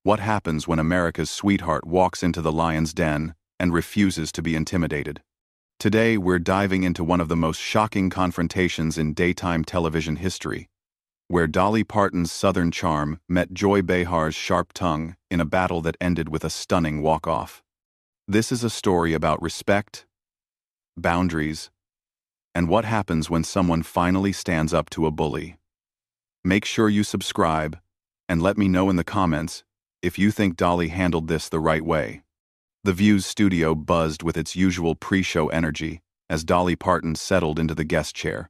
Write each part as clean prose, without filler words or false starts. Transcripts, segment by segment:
What happens when America's sweetheart walks into the lion's den and refuses to be intimidated? Today, we're diving into one of the most shocking confrontations in daytime television history, where Dolly Parton's southern charm met Joy Behar's sharp tongue in a battle that ended with a stunning walk-off. This is a story about respect, boundaries, and what happens when someone finally stands up to a bully. Make sure you subscribe, and let me know in the comments if you think Dolly handled this the right way. The View's studio buzzed with its usual pre-show energy as Dolly Parton settled into the guest chair,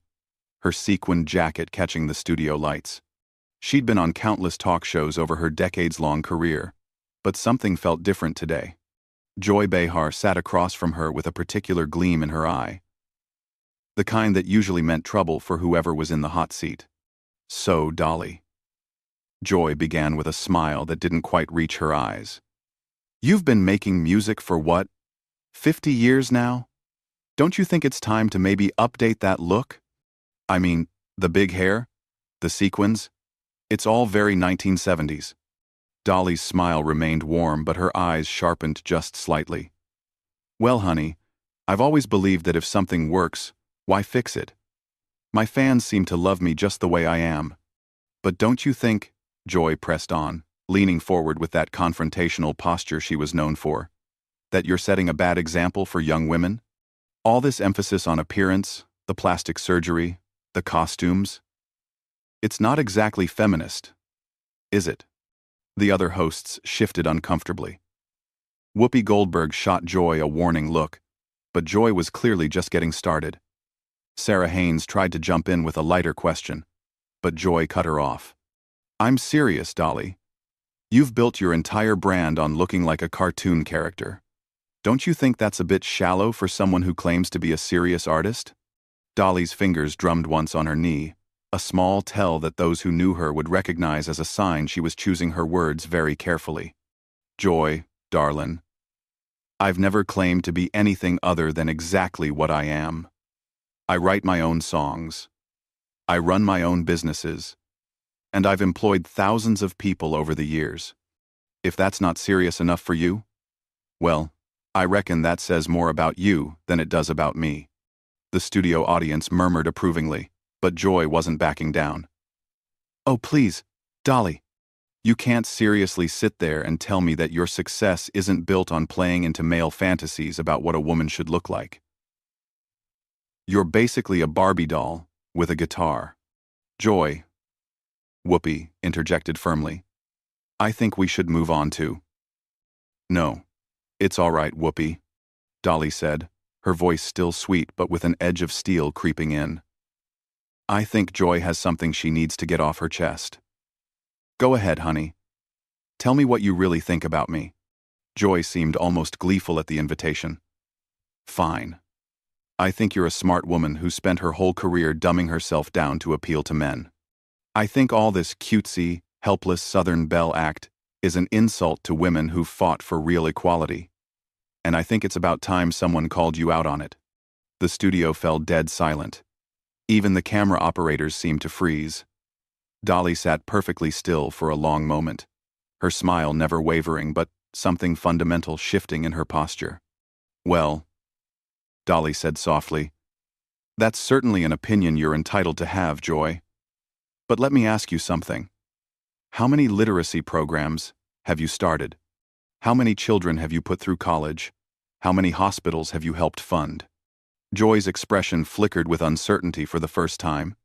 her sequined jacket catching the studio lights. She'd been on countless talk shows over her decades-long career, but something felt different today. Joy Behar sat across from her with a particular gleam in her eye, the kind that usually meant trouble for whoever was in the hot seat. "So, Dolly," Joy began with a smile that didn't quite reach her eyes. "You've been making music for what, 50 years now? Don't you think it's time to maybe update that look? I mean, the big hair, the sequins, it's all very 1970s. Dolly's smile remained warm, but her eyes sharpened just slightly. "Well, honey, I've always believed that if something works, why fix it? My fans seem to love me just the way I am. But don't you think," Joy pressed on, leaning forward with that confrontational posture she was known for, "that you're setting a bad example for young women? All this emphasis on appearance, the plastic surgery, the costumes. It's not exactly feminist, is it?" The other hosts shifted uncomfortably. Whoopi Goldberg shot Joy a warning look, but Joy was clearly just getting started. Sarah Haynes tried to jump in with a lighter question, but Joy cut her off. "I'm serious, Dolly. You've built your entire brand on looking like a cartoon character. Don't you think that's a bit shallow for someone who claims to be a serious artist?" Dolly's fingers drummed once on her knee, a small tell that those who knew her would recognize as a sign she was choosing her words very carefully. "Joy, darlin', I've never claimed to be anything other than exactly what I am. I write my own songs. I run my own businesses. And I've employed thousands of people over the years. If that's not serious enough for you, well, I reckon that says more about you than it does about me." The studio audience murmured approvingly, but Joy wasn't backing down. "Oh, please, Dolly, you can't seriously sit there and tell me that your success isn't built on playing into male fantasies about what a woman should look like. You're basically a Barbie doll with a guitar." "Joy," Whoopi interjected firmly, "I think we should move on to—" "No, it's all right, Whoopi," Dolly said, her voice still sweet but with an edge of steel creeping in. "I think Joy has something she needs to get off her chest. Go ahead, honey. Tell me what you really think about me." Joy seemed almost gleeful at the invitation. "Fine. I think you're a smart woman who spent her whole career dumbing herself down to appeal to men. I think all this cutesy, helpless Southern belle act is an insult to women who've fought for real equality. And I think it's about time someone called you out on it." The studio fell dead silent. Even the camera operators seemed to freeze. Dolly sat perfectly still for a long moment, her smile never wavering but something fundamental shifting in her posture. "Well," Dolly said softly, "that's certainly an opinion you're entitled to have, Joy. But let me ask you something. How many literacy programs have you started? How many children have you put through college? How many hospitals have you helped fund?" Joy's expression flickered with uncertainty for the first time.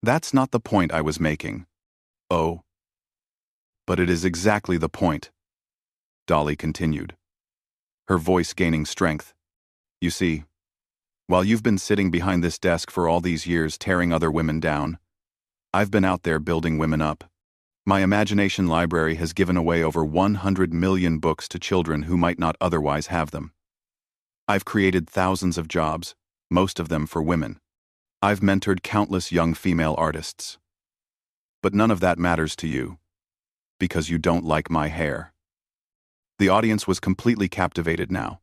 "That's not the point I was making." "Oh. But it is exactly the point," Dolly continued, her voice gaining strength. "You see, while you've been sitting behind this desk for all these years tearing other women down, I've been out there building women up. My imagination library has given away over 100 million books to children who might not otherwise have them. I've created thousands of jobs, most of them for women. I've mentored countless young female artists. But none of that matters to you, because you don't like my hair." The audience was completely captivated now,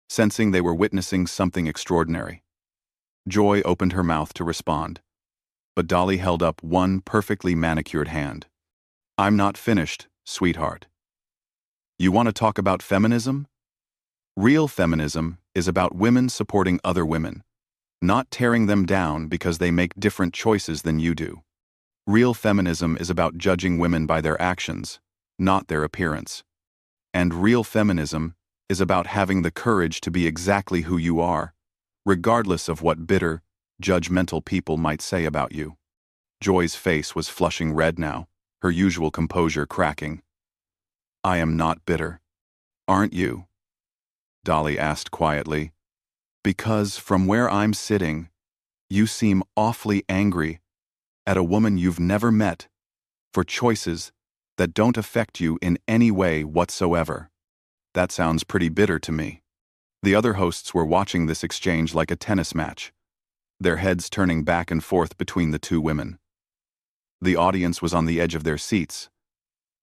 sensing they were witnessing something extraordinary. Joy opened her mouth to respond, but Dolly held up one perfectly manicured hand. "I'm not finished," sweetheart. You want to talk about feminism? Real feminism is about women supporting other women, not tearing them down because they make different choices than you do. Real feminism is about judging women by their actions, not their appearance. And real feminism is about having the courage to be exactly who you are, regardless of what bitter, judgmental people might say about you. Joy's face was flushing red now, her usual composure cracking. I am not bitter. Aren't you? Dolly asked quietly. Because from where I'm sitting, you seem awfully angry at a woman you've never met for choices that don't affect you in any way whatsoever. That sounds pretty bitter to me. The other hosts were watching this exchange like a tennis match, their heads turning back and forth between the two women. The audience was on the edge of their seats,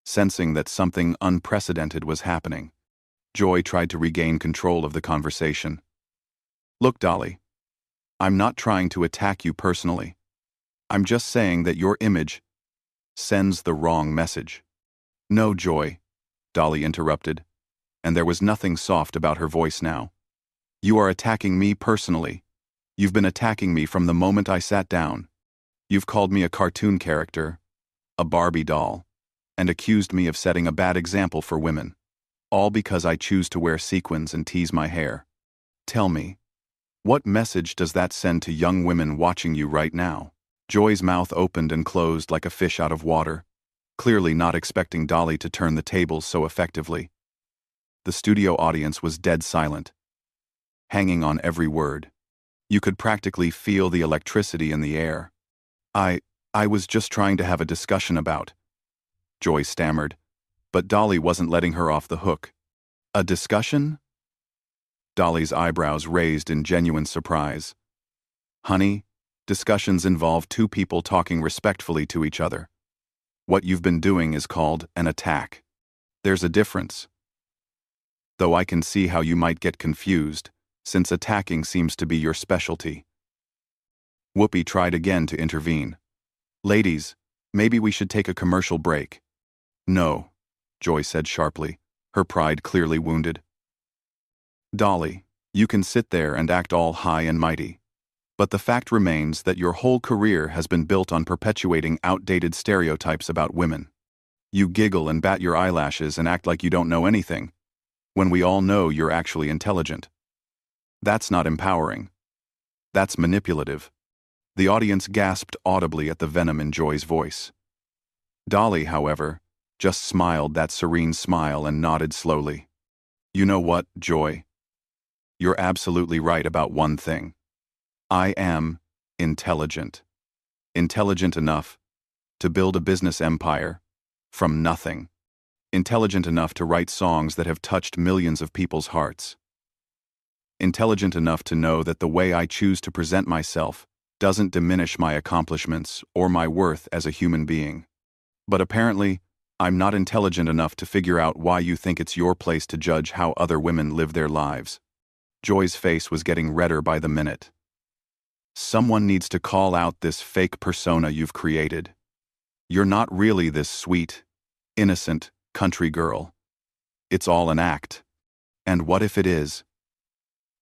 sensing that something unprecedented was happening. Joy tried to regain control of the conversation. Look, Dolly, I'm not trying to attack you personally. I'm just saying that your image sends the wrong message. No, Joy, Dolly interrupted, and there was nothing soft about her voice now. You are attacking me personally. You've been attacking me from the moment I sat down. You've called me a cartoon character, a Barbie doll, and accused me of setting a bad example for women, all because I choose to wear sequins and tease my hair. Tell me, what message does that send to young women watching you right now? Joy's mouth opened and closed like a fish out of water, clearly not expecting Dolly to turn the tables so effectively. The studio audience was dead silent, hanging on every word. You could practically feel the electricity in the air. I was just trying to have a discussion about, Joy stammered, but Dolly wasn't letting her off the hook. A discussion? Dolly's eyebrows raised in genuine surprise. Honey, discussions involve two people talking respectfully to each other. What you've been doing is called an attack. There's a difference. Though I can see how you might get confused, since attacking seems to be your specialty. Whoopi tried again to intervene. Ladies, maybe we should take a commercial break. No, Joy said sharply, her pride clearly wounded. Dolly, you can sit there and act all high and mighty. But the fact remains that your whole career has been built on perpetuating outdated stereotypes about women. You giggle and bat your eyelashes and act like you don't know anything, when we all know you're actually intelligent. That's not empowering. That's manipulative. The audience gasped audibly at the venom in Joy's voice. Dolly, however, just smiled that serene smile and nodded slowly. You know what, Joy? You're absolutely right about one thing. I am intelligent. Intelligent enough to build a business empire from nothing. Intelligent enough to write songs that have touched millions of people's hearts. Intelligent enough to know that the way I choose to present myself doesn't diminish my accomplishments or my worth as a human being. But apparently, I'm not intelligent enough to figure out why you think it's your place to judge how other women live their lives. Joy's face was getting redder by the minute. Someone needs to call out this fake persona you've created. You're not really this sweet, innocent country girl. It's all an act. And what if it is?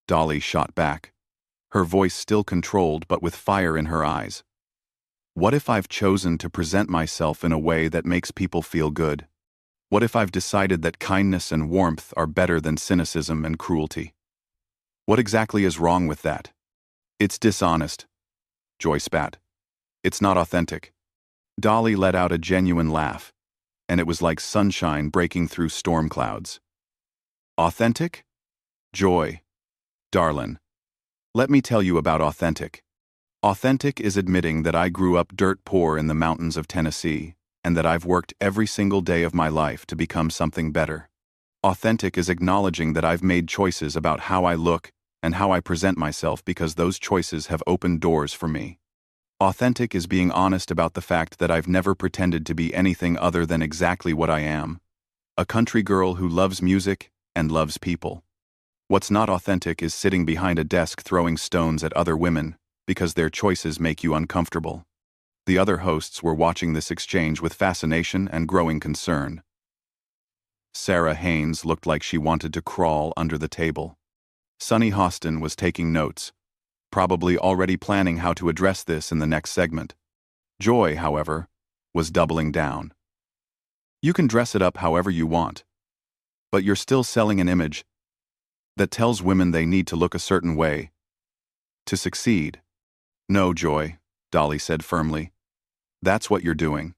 Dolly shot back, her voice still controlled but with fire in her eyes. What if I've chosen to present myself in a way that makes people feel good? What if I've decided that kindness and warmth are better than cynicism and cruelty? What exactly is wrong with that? It's dishonest, Joy spat. It's not authentic. Dolly let out a genuine laugh, and it was like sunshine breaking through storm clouds. Authentic? Joy, darlin', let me tell you about authentic. Authentic is admitting that I grew up dirt poor in the mountains of Tennessee, and that I've worked every single day of my life to become something better. Authentic is acknowledging that I've made choices about how I look and how I present myself because those choices have opened doors for me. Authentic is being honest about the fact that I've never pretended to be anything other than exactly what I am, a country girl who loves music and loves people. What's not authentic is sitting behind a desk throwing stones at other women because their choices make you uncomfortable. The other hosts were watching this exchange with fascination and growing concern. Sarah Haynes looked like she wanted to crawl under the table. Sunny Hostin was taking notes, probably already planning how to address this in the next segment. Joy, however, was doubling down. You can dress it up however you want, but you're still selling an image that tells women they need to look a certain way to succeed. No, Joy, Dolly said firmly. That's what you're doing.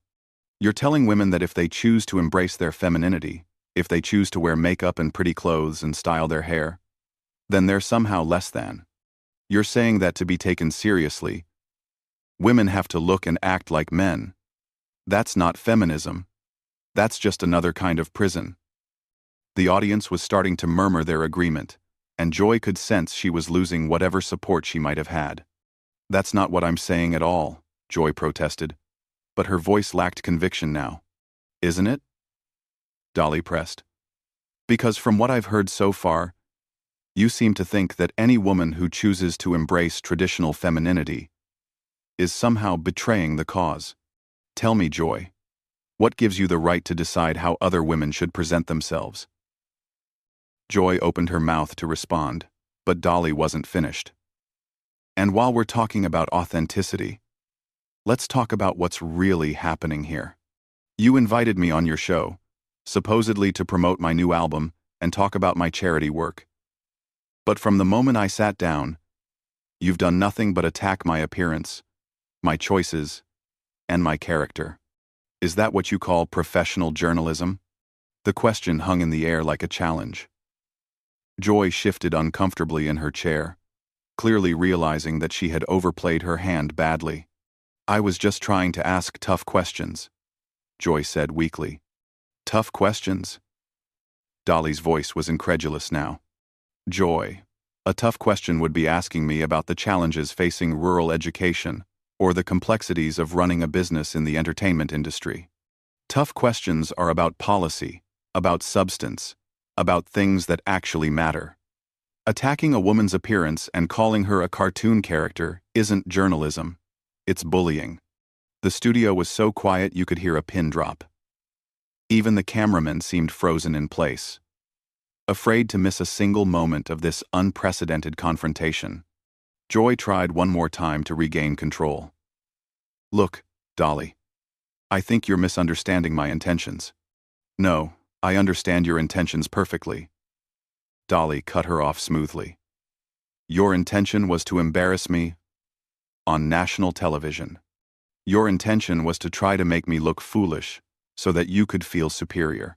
You're telling women that if they choose to embrace their femininity, if they choose to wear makeup and pretty clothes and style their hair, then they're somehow less than. You're saying that to be taken seriously, women have to look and act like men. That's not feminism. That's just another kind of prison. The audience was starting to murmur their agreement, and Joy could sense she was losing whatever support she might have had. That's not what I'm saying at all, Joy protested, but her voice lacked conviction now. Isn't it? Dolly pressed. Because from what I've heard so far, you seem to think that any woman who chooses to embrace traditional femininity is somehow betraying the cause. Tell me, Joy, what gives you the right to decide how other women should present themselves? Joy opened her mouth to respond, but Dolly wasn't finished. And while we're talking about authenticity, let's talk about what's really happening here. You invited me on your show, supposedly to promote my new album and talk about my charity work. But from the moment I sat down, you've done nothing but attack my appearance, my choices, and my character. Is that what you call professional journalism? The question hung in the air like a challenge. Joy shifted uncomfortably in her chair, clearly realizing that she had overplayed her hand badly. I was just trying to ask tough questions, Joy said weakly. Tough questions? Dolly's voice was incredulous now. Joy, a tough question would be asking me about the challenges facing rural education or the complexities of running a business in the entertainment industry. Tough questions are about policy, about substance, about things that actually matter. Attacking a woman's appearance and calling her a cartoon character isn't journalism. It's bullying. The studio was so quiet you could hear a pin drop. Even the cameramen seemed frozen in place, afraid to miss a single moment of this unprecedented confrontation. Joy tried one more time to regain control. Look, Dolly, I think you're misunderstanding my intentions. No, I understand your intentions perfectly. Dolly cut her off smoothly. Your intention was to embarrass me on national television. Your intention was to try to make me look foolish so that you could feel superior.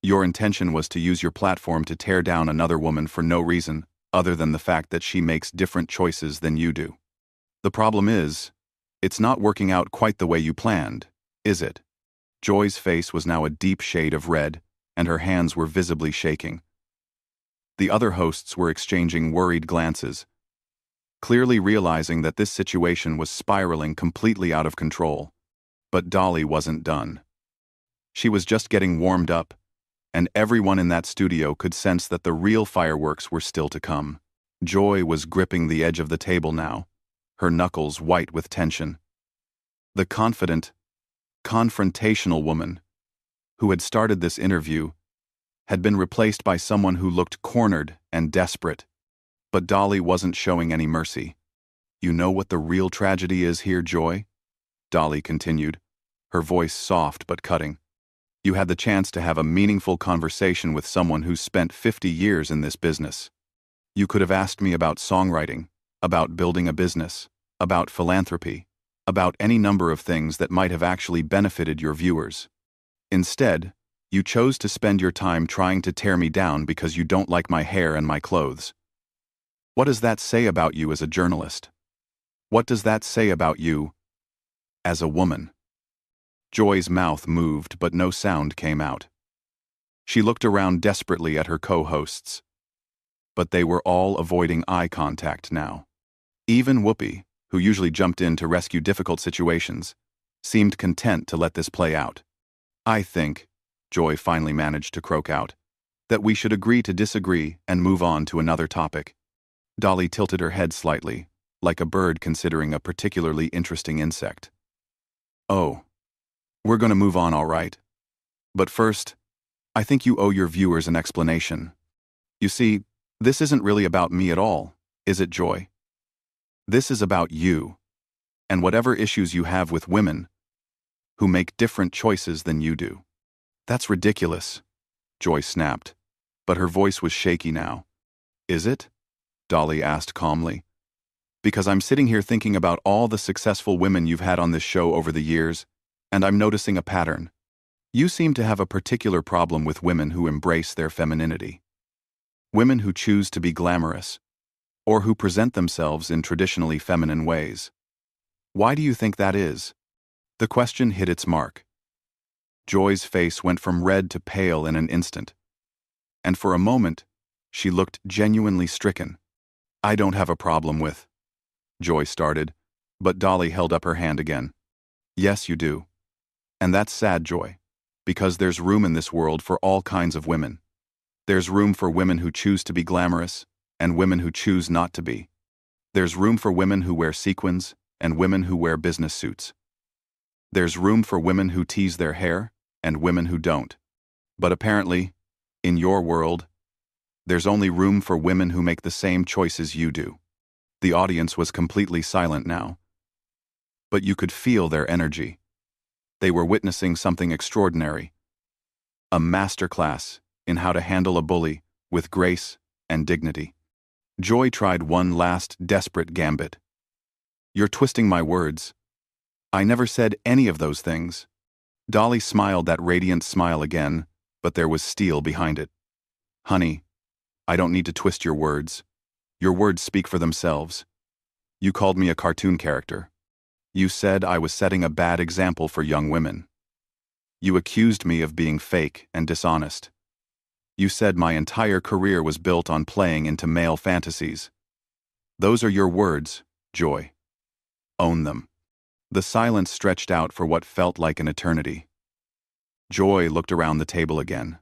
Your intention was to use your platform to tear down another woman for no reason other than the fact that she makes different choices than you do. The problem is, it's not working out quite the way you planned, is it? Joy's face was now a deep shade of red, and her hands were visibly shaking. The other hosts were exchanging worried glances, clearly realizing that this situation was spiraling completely out of control. But Dolly wasn't done. She was just getting warmed up, and everyone in that studio could sense that the real fireworks were still to come. Joy was gripping the edge of the table now, her knuckles white with tension. The confident, confrontational woman who had started this interview had been replaced by someone who looked cornered and desperate. But Dolly wasn't showing any mercy. You know what the real tragedy is here, Joy? Dolly continued, her voice soft but cutting. You had the chance to have a meaningful conversation with someone who's spent 50 years in this business. You could have asked me about songwriting, about building a business, about philanthropy, about any number of things that might have actually benefited your viewers. Instead, you chose to spend your time trying to tear me down because you don't like my hair and my clothes. What does that say about you as a journalist? What does that say about you as a woman? Joy's mouth moved, but no sound came out. She looked around desperately at her co-hosts, but they were all avoiding eye contact now. Even Whoopi, who usually jumped in to rescue difficult situations, seemed content to let this play out. I think, Joy finally managed to croak out, that we should agree to disagree and move on to another topic. Dolly tilted her head slightly, like a bird considering a particularly interesting insect. Oh, we're going to move on, all right. But first, I think you owe your viewers an explanation. You see, this isn't really about me at all, is it, Joy? This is about you, and whatever issues you have with women who make different choices than you do. That's ridiculous, Joy snapped, but her voice was shaky now. Is it? Dolly asked calmly. Because I'm sitting here thinking about all the successful women you've had on this show over the years, and I'm noticing a pattern. You seem to have a particular problem with women who embrace their femininity. Women who choose to be glamorous, or who present themselves in traditionally feminine ways. Why do you think that is? The question hit its mark. Joy's face went from red to pale in an instant, and for a moment, she looked genuinely stricken. I don't have a problem with, Joy started, but Dolly held up her hand again. Yes, you do. And that's sad, Joy, because there's room in this world for all kinds of women. There's room for women who choose to be glamorous, and women who choose not to be. There's room for women who wear sequins, and women who wear business suits. There's room for women who tease their hair, and women who don't. But apparently, in your world, there's only room for women who make the same choices you do. The audience was completely silent now. But you could feel their energy. They were witnessing something extraordinary. A masterclass in how to handle a bully with grace and dignity. Joy tried one last desperate gambit. You're twisting my words. I never said any of those things. Dolly smiled that radiant smile again, but there was steel behind it. Honey, I don't need to twist your words. Your words speak for themselves. You called me a cartoon character. You said I was setting a bad example for young women. You accused me of being fake and dishonest. You said my entire career was built on playing into male fantasies. Those are your words, Joy. Own them. The silence stretched out for what felt like an eternity. Joy looked around the table again.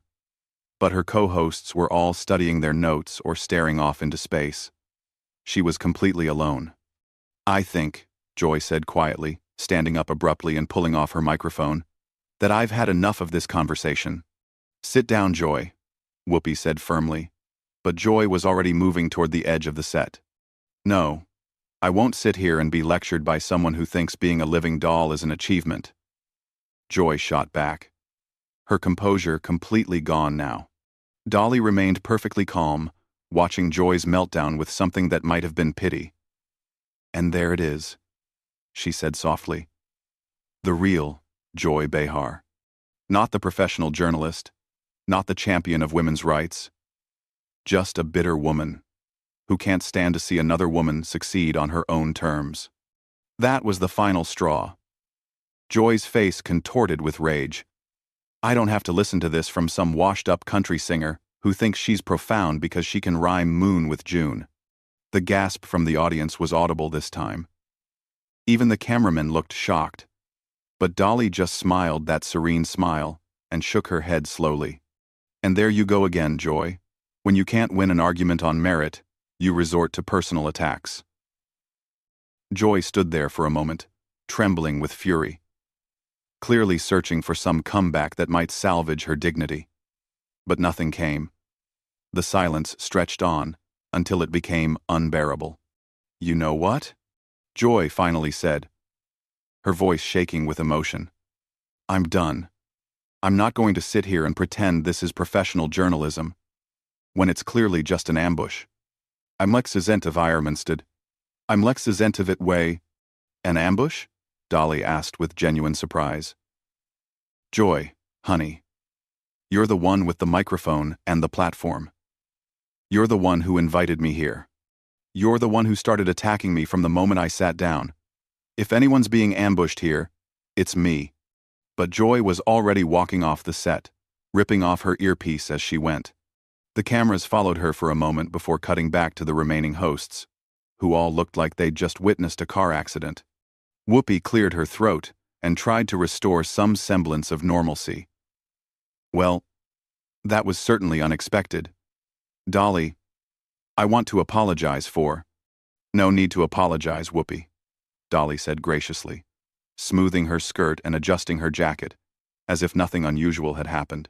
But her co-hosts were all studying their notes or staring off into space. She was completely alone. I think, Joy said quietly, standing up abruptly and pulling off her microphone, that I've had enough of this conversation. Sit down, Joy, Whoopi said firmly, but Joy was already moving toward the edge of the set. No, I won't sit here and be lectured by someone who thinks being a living doll is an achievement. Joy shot back. Her composure completely gone now. Dolly remained perfectly calm, watching Joy's meltdown with something that might have been pity. And there it is, she said softly. The real Joy Behar. Not the professional journalist, not the champion of women's rights. Just a bitter woman who can't stand to see another woman succeed on her own terms. That was the final straw. Joy's face contorted with rage. I don't have to listen to this from some washed-up country singer who thinks she's profound because she can rhyme moon with June. The gasp from the audience was audible this time. Even the cameraman looked shocked. But Dolly just smiled that serene smile and shook her head slowly. And there you go again, Joy. When you can't win an argument on merit, you resort to personal attacks. Joy stood there for a moment, trembling with fury, clearly searching for some comeback that might salvage her dignity. But nothing came. The silence stretched on until it became unbearable. You know what? Joy finally said, her voice shaking with emotion. I'm done. I'm not going to sit here and pretend this is professional journalism, when it's clearly just an ambush. I'm leksisent of it way. An ambush? Dolly asked with genuine surprise. Joy, honey. You're the one with the microphone and the platform. You're the one who invited me here. You're the one who started attacking me from the moment I sat down. If anyone's being ambushed here, it's me. But Joy was already walking off the set, ripping off her earpiece as she went. The cameras followed her for a moment before cutting back to the remaining hosts, who all looked like they'd just witnessed a car accident. Whoopi cleared her throat and tried to restore some semblance of normalcy. Well, that was certainly unexpected. Dolly, I want to apologize for— No need to apologize, Whoopi, Dolly said graciously, smoothing her skirt and adjusting her jacket, as if nothing unusual had happened.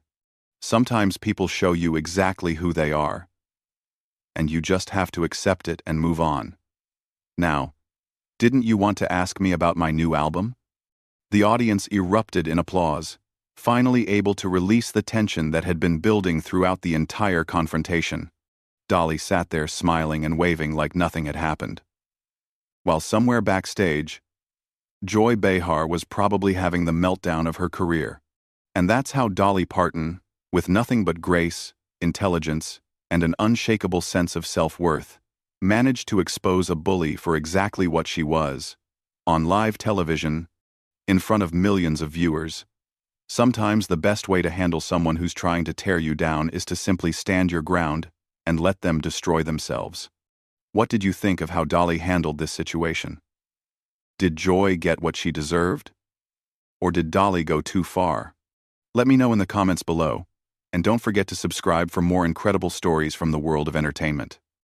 Sometimes people show you exactly who they are, and you just have to accept it and move on. Now, didn't you want to ask me about my new album? The audience erupted in applause, finally able to release the tension that had been building throughout the entire confrontation. Dolly sat there smiling and waving like nothing had happened. While somewhere backstage, Joy Behar was probably having the meltdown of her career. And that's how Dolly Parton, with nothing but grace, intelligence, and an unshakable sense of self-worth, managed to expose a bully for exactly what she was, on live television, in front of millions of viewers. Sometimes the best way to handle someone who's trying to tear you down is to simply stand your ground and let them destroy themselves. What did you think of how Dolly handled this situation? Did Joy get what she deserved? Or did Dolly go too far? Let me know in the comments below, and don't forget to subscribe for more incredible stories from the world of entertainment.